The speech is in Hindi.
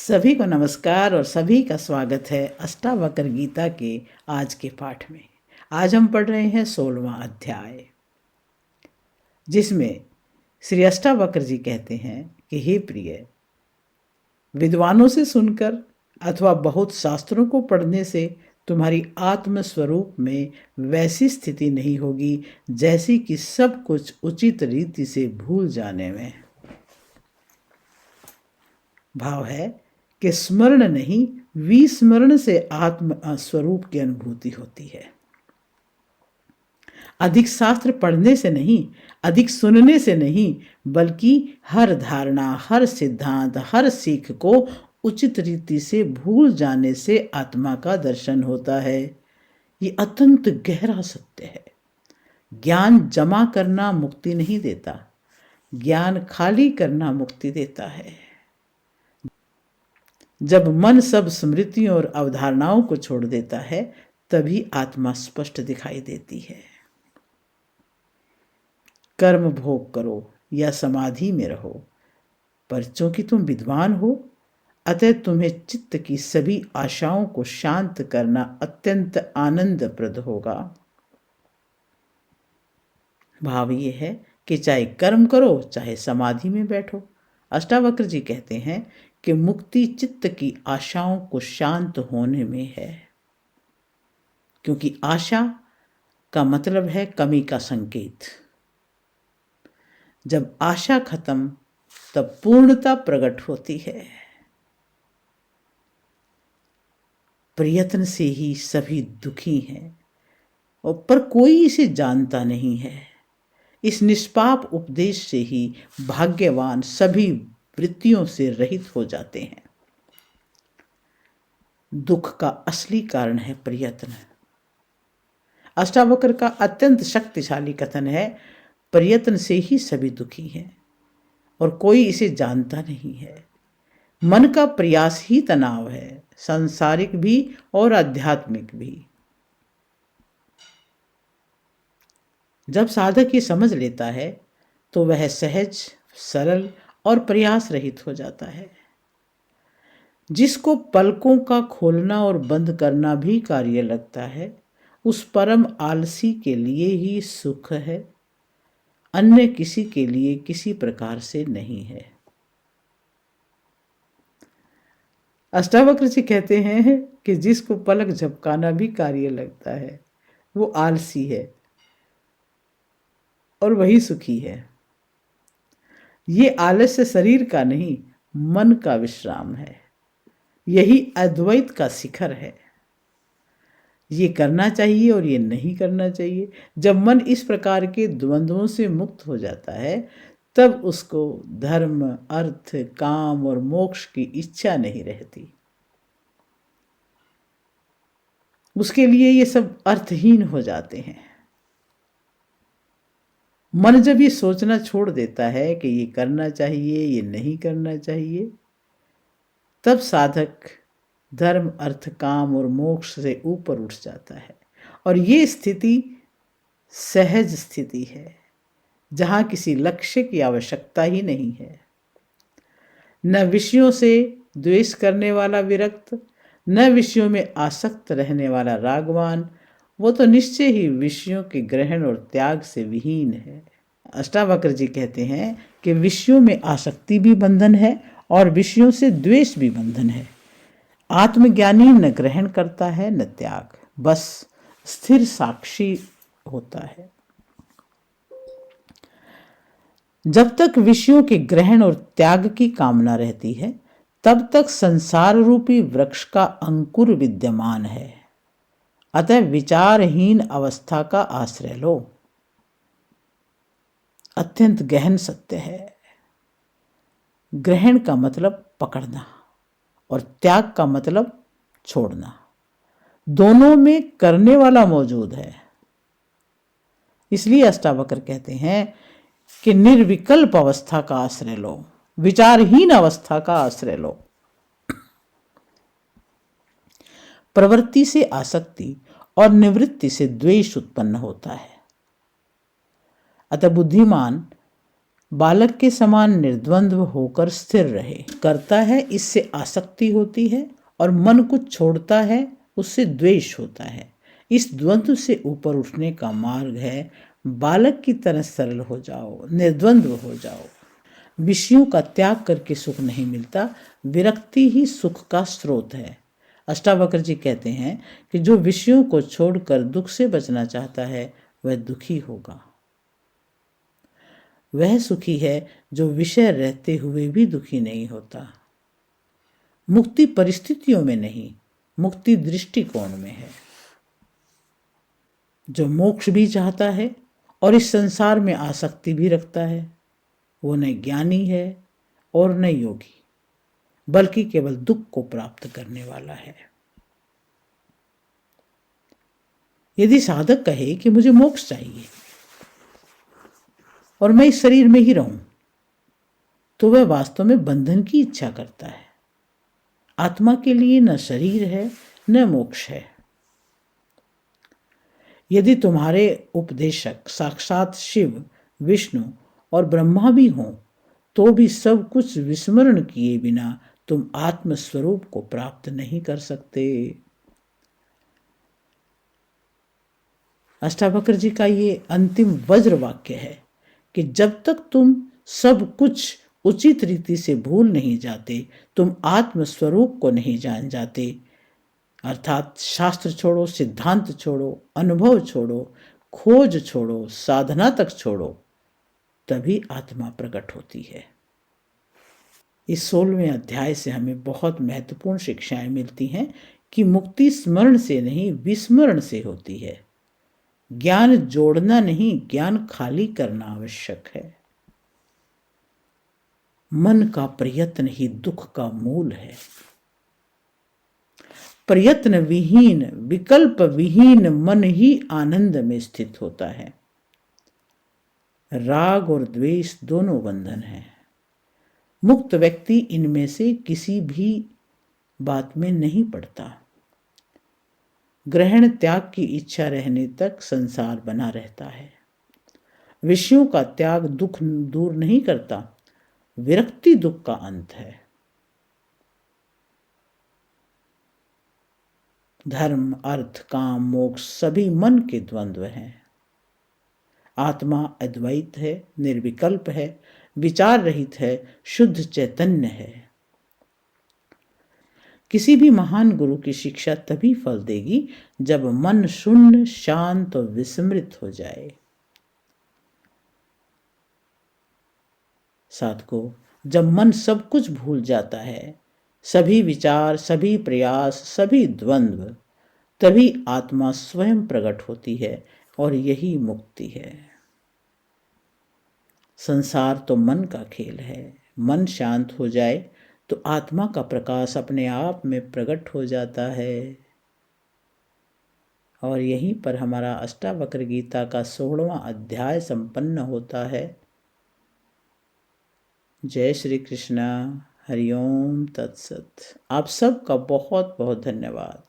सभी को नमस्कार और सभी का स्वागत है अष्टावक्र गीता के आज के पाठ में। आज हम पढ़ रहे हैं 16वां अध्याय, जिसमें श्री अष्टावक्र जी कहते हैं कि हे प्रिय, विद्वानों से सुनकर अथवा बहुत शास्त्रों को पढ़ने से तुम्हारी आत्म स्वरूप में वैसी स्थिति नहीं होगी जैसी कि सब कुछ उचित रीति से भूल जाने में। भाव है कि स्मरण नहीं, विस्मरण से आत्म स्वरूप की अनुभूति होती है। अधिक शास्त्र पढ़ने से नहीं, अधिक सुनने से नहीं, बल्कि हर धारणा, हर सिद्धांत, हर सीख को उचित रीति से भूल जाने से आत्मा का दर्शन होता है। ये अत्यंत गहरा सत्य है। ज्ञान जमा करना मुक्ति नहीं देता, ज्ञान खाली करना मुक्ति देता है। जब मन सब स्मृतियों और अवधारणाओं को छोड़ देता है, तभी आत्मा स्पष्ट दिखाई देती है। कर्म भोग करो या समाधि में रहो, पर चूंकि तुम विद्वान हो, अतः तुम्हें चित्त की सभी आशाओं को शांत करना अत्यंत आनंदप्रद होगा। भाव ये है कि चाहे कर्म करो, चाहे समाधि में बैठो, अष्टावक्र जी कहते हैं कि मुक्ति चित्त की आशाओं को शांत होने में है। क्योंकि आशा का मतलब है कमी का संकेत। जब आशा खत्म, तब पूर्णता प्रकट होती है। प्रयत्न से ही सभी दुखी हैं, और पर कोई इसे जानता नहीं है। इस निष्पाप उपदेश से ही भाग्यवान सभी वृत्तियों से रहित हो जाते हैं। दुख का असली कारण है प्रयत्न। अष्टावक्र का अत्यंत शक्तिशाली कथन है, प्रयत्न से ही सभी दुखी हैं और कोई इसे जानता नहीं है। मन का प्रयास ही तनाव है, सांसारिक भी और आध्यात्मिक भी। जब साधक ये समझ लेता है, तो वह सहज, सरल और प्रयास रहित हो जाता है। जिसको पलकों का खोलना और बंद करना भी कार्य लगता है, उस परम आलसी के लिए ही सुख है, अन्य किसी के लिए किसी प्रकार से नहीं है। अष्टावक्र जी कहते हैं कि जिसको पलक झपकाना भी कार्य लगता है, वो आलसी है और वही सुखी है। ये आलस्य शरीर का नहीं, मन का विश्राम है। यही अद्वैत का शिखर है। ये करना चाहिए और ये नहीं करना चाहिए। जब मन इस प्रकार के द्वंद्वों से मुक्त हो जाता है, तब उसको धर्म, अर्थ, काम और मोक्ष की इच्छा नहीं रहती। उसके लिए ये सब अर्थहीन हो जाते हैं। मन जब ये सोचना छोड़ देता है कि ये करना चाहिए, ये नहीं करना चाहिए, तब साधक धर्म, अर्थ, काम और मोक्ष से ऊपर उठ जाता है। और ये स्थिति सहज स्थिति है, जहाँ किसी लक्ष्य की आवश्यकता ही नहीं है। न विषयों से द्वेष करने वाला विरक्त, न विषयों में आसक्त रहने वाला रागवान, वो तो निश्चय ही विषयों के ग्रहण और त्याग से विहीन है। अष्टावक्र जी कहते हैं कि विषयों में आसक्ति भी बंधन है और विषयों से द्वेष भी बंधन है। आत्मज्ञानी न ग्रहण करता है न त्याग, बस स्थिर साक्षी होता है। जब तक विषयों के ग्रहण और त्याग की कामना रहती है, तब तक संसार रूपी वृक्ष का अंकुर विद्यमान है। अतः विचारहीन अवस्था का आश्रय लो। अत्यंत गहन सत्य है। ग्रहण का मतलब पकड़ना और त्याग का मतलब छोड़ना। दोनों में करने वाला मौजूद है। इसलिए अष्टावक्र कहते हैं कि निर्विकल्प अवस्था का आश्रय लो, विचारहीन अवस्था का आश्रय लो। प्रवृत्ति से आसक्ति और निवृत्ति से द्वेष उत्पन्न होता है। अतः बुद्धिमान बालक के समान निर्द्वंद्व होकर स्थिर रहे। करता है इससे आसक्ति होती है और मन कुछ छोड़ता है उससे द्वेष होता है। इस द्वंद्व से ऊपर उठने का मार्ग है बालक की तरह सरल हो जाओ, निर्द्वंद्व हो जाओ। विषयों का त्याग करके सुख नहीं मिलता, विरक्ति ही सुख का स्रोत है। अष्टावक्र जी कहते हैं कि जो विषयों को छोड़कर दुख से बचना चाहता है वह दुखी होगा। वह सुखी है जो विषय रहते हुए भी दुखी नहीं होता। मुक्ति परिस्थितियों में नहीं, मुक्ति दृष्टिकोण में है। जो मोक्ष भी चाहता है और इस संसार में आसक्ति भी रखता है वो न ज्ञानी है और न योगी, बल्कि केवल दुख को प्राप्त करने वाला है। यदि साधक कहे कि मुझे मोक्ष चाहिए और मैं इस शरीर में ही रहूं, तो वह वास्तव में बंधन की इच्छा करता है। आत्मा के लिए न शरीर है न मोक्ष है। यदि तुम्हारे उपदेशक साक्षात शिव, विष्णु और ब्रह्मा भी हों, तो भी सब कुछ विस्मरण किए बिना तुम आत्म स्वरूप को प्राप्त नहीं कर सकते। अष्टावक्र जी का ये अंतिम वज्र वाक्य है कि जब तक तुम सब कुछ उचित रीति से भूल नहीं जाते, तुम आत्म स्वरूप को नहीं जान जाते, अर्थात शास्त्र छोड़ो, सिद्धांत छोड़ो, अनुभव छोड़ो, खोज छोड़ो, साधना तक छोड़ो, तभी आत्मा प्रकट होती है। इस 16वें अध्याय से हमें बहुत महत्वपूर्ण शिक्षाएं मिलती हैं कि मुक्ति स्मरण से नहीं विस्मरण से होती है। ज्ञान जोड़ना नहीं, ज्ञान खाली करना आवश्यक है। मन का प्रयत्न ही दुख का मूल है। प्रयत्न विहीन, विकल्प विहीन मन ही आनंद में स्थित होता है। राग और द्वेष दोनों बंधन है। मुक्त व्यक्ति इनमें से किसी भी बात में नहीं पड़ता। ग्रहण त्याग की इच्छा रहने तक संसार बना रहता है। विषयों का त्याग दुख दूर नहीं करता, विरक्ति दुख का अंत है। धर्म, अर्थ, काम, मोक्ष सभी मन के द्वंद्व हैं। आत्मा अद्वैत है, निर्विकल्प है, विचार रहित है, शुद्ध चैतन्य है। किसी भी महान गुरु की शिक्षा तभी फल देगी जब मन शून्य, शांत और विस्मृत हो जाए। साधकों, जब मन सब कुछ भूल जाता है, सभी विचार, सभी प्रयास, सभी द्वंद्व, तभी आत्मा स्वयं प्रकट होती है और यही मुक्ति है। संसार तो मन का खेल है। मन शांत हो जाए तो आत्मा का प्रकाश अपने आप में प्रकट हो जाता है। और यहीं पर हमारा अष्टावक्र गीता का 16वां अध्याय संपन्न होता है। जय श्री कृष्णा। हरिओम तत्सत। आप सबका बहुत बहुत धन्यवाद।